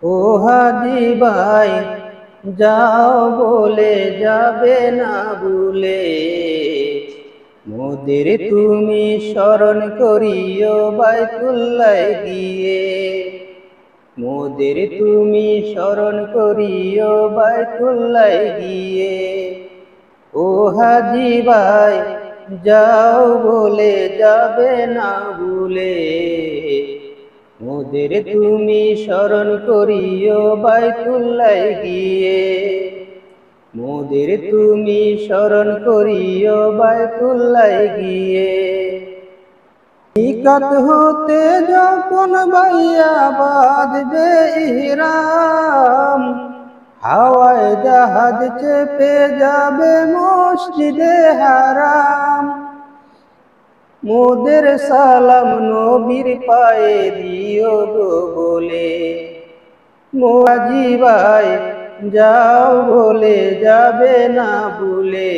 ও হাজি ভাই যাও বলে যাবে না ভুলে, মোদের তুমি স্মরণ করিও বাইতুল্লাহ গিয়ে। মোদের তুমি স্মরণ করিও বাইতুল্লাহ গিয়ে। ও হাজি ভাই যাও বলে যাবে না ভুলে, মোদের তুমি স্মরণ করিও বাইতুল্লাহ গিয়ে। মোদের তুমি স্মরণ করিও বাইতুল্লাহ গিয়ে। মিকাত হতে যখন বাইয়া বাঁধবে ইহরাম, হাওয়ায় জাহাজ চেপে যাবে মসজিদে হারাম। মোদের সালাম নবীর পায়ে দিও গো বলে, হাজি ভাই যাও বলে যাবে না ভুলে,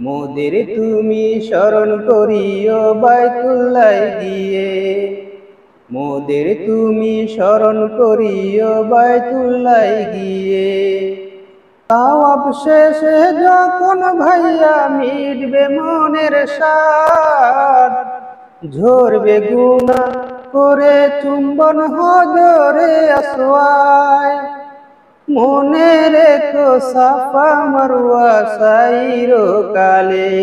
মোদের তুমি স্মরণ করিও বাইতুল্লাহ গিয়ে। মোদের তুমি স্মরণ করিও বাইতুল্লাহ গিয়ে। তাওয়াব শেষে যখন ভাইয়া মিটবে মনের স্বাদ, ঝরবে গুনাহ করে চুম্বন হজরে আসওয়াদ। মনে রেখো সাফা মারওয়া সাইরো কালে,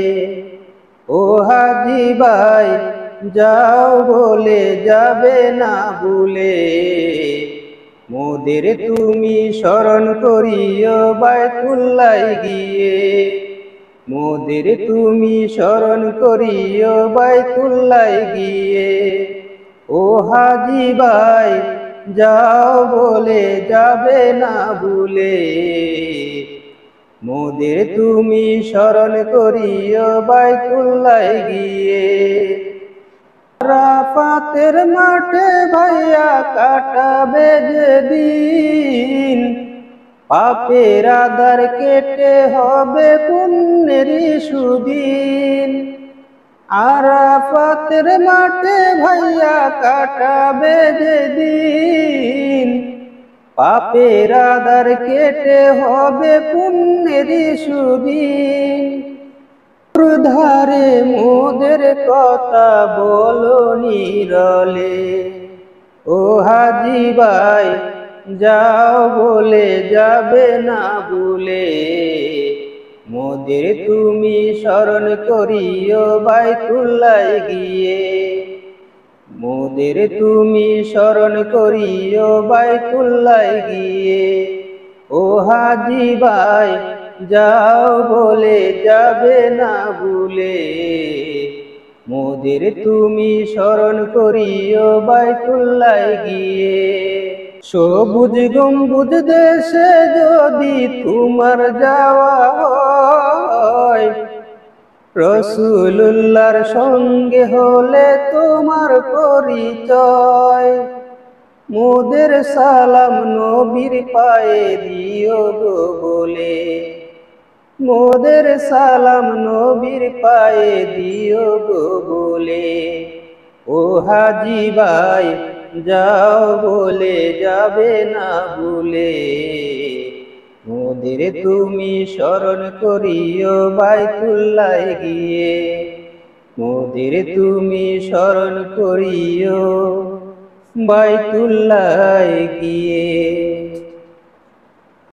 ও হাজি ভাই যাও বলে যাবে না ভুলে, মোদের তুমি স্মরণ করিও বাইতুল্লাহ গিয়ে। মোদের তুমি স্মরণ করিও বাইতুল্লাহ গিয়ে। ও হাজি ভাই যাও বলে যাবে না ভুলে, মোদের তুমি স্মরণ করিও বাইতুল্লাহ গিয়ে। আরাফাতের মাঠে ভাইয়া কাটাবে যেদিন, পাপের আধার কেটে হবে পুণ্যেরই সুদিন। আরাফাতের মাঠে ভাইয়া কাটাবে যেদিন, পাপের আধার কেটে হবে পুণ্যেরই সুদিন। ধারে মোদের কথা বলো নীরলে, ও হাজি ভাই যাও বলে যাবে না ভুলে, মোদের তুমি স্মরণ করিও বাইতুল্লাহ গিয়ে। মোদের তুমি স্মরণ করিও বাইতুল্লাহ গিয়ে। ও হাজি ভাই যাও বলে যাবে না ভুলে, মোদের তুমি স্মরণ করিও বাইতুল্লাহ গিয়ে। সবুজ গম্বুজ দেশে যদি তোমার যাওয়া হয়, রাসূলুল্লাহর সঙ্গে হলে তোমার পরিচয়। মোদের সালাম নবীর পায়ে দিও গো বলে, মোদের সালাম নবীর পায়ে দিও গো বলে, ও হাজি ভাই যাও বলে যাবে না ভুলে, মোদের তুমি স্মরণ করিও বাইতুল্লাহ গিয়ে। মোদের তুমি স্মরণ করিও বাইতুল্লাহ গিয়ে।